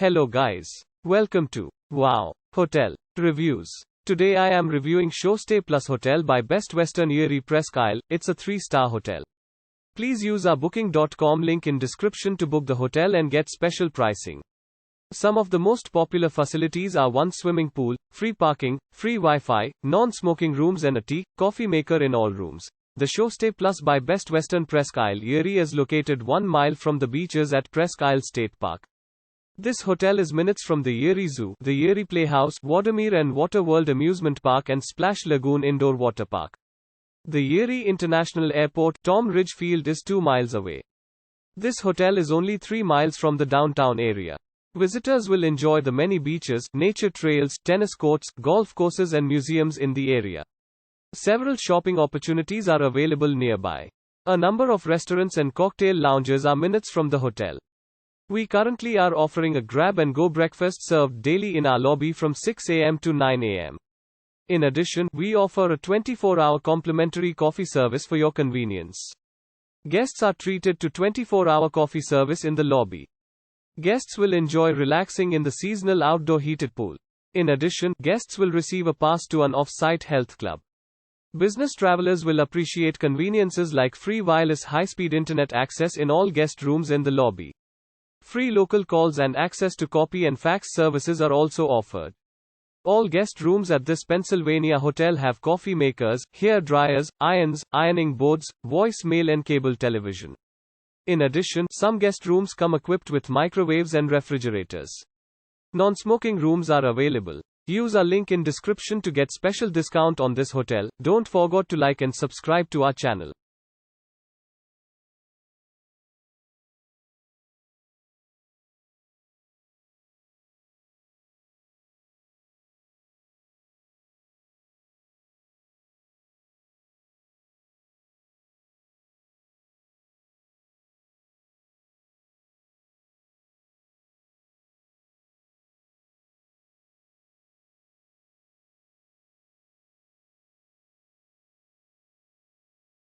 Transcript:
Hello guys. Welcome to Wow Hotel Reviews. Today I am reviewing SureStay Plus Hotel by Best Western Erie Presque Isle. It's a 3-star hotel. Please use our booking.com link in description to book the hotel and get special pricing. Some of the most popular facilities are one swimming pool, free parking, free Wi-Fi, non-smoking rooms and a tea, coffee maker in all rooms. The SureStay Plus by Best Western Presque Isle Erie is located 1 mile from the beaches at Presque Isle State Park. This hotel is minutes from the Erie Zoo, the Erie Playhouse, Waldameer Water World amusement park and Splash Lagoon indoor water park. The Erie International Airport, Tom Ridge Field is 2 miles away. This hotel is only 3 miles from the downtown area. Visitors will enjoy the many beaches, nature trails, tennis courts, golf courses and museums in the area. Several shopping opportunities are available nearby. A number of restaurants and cocktail lounges are minutes from the hotel. We currently are offering a grab-and-go breakfast served daily in our lobby from 6 a.m. to 9 a.m. In addition, we offer a 24-hour complimentary coffee service for your convenience. Guests are treated to 24-hour coffee service in the lobby. Guests will enjoy relaxing in the seasonal outdoor heated pool. In addition, guests will receive a pass to an off-site health club. Business travelers will appreciate conveniences like free wireless high-speed internet access in all guest rooms in the lobby. Free local calls and access to copy and fax services are also offered. All guest rooms at this Pennsylvania hotel have coffee makers, hair dryers, irons, ironing boards, voicemail and cable television. In addition, some guest rooms come equipped with microwaves and refrigerators. Non-smoking rooms are available. Use our link in description to get special discount on this hotel. Don't forget to like and subscribe to our channel.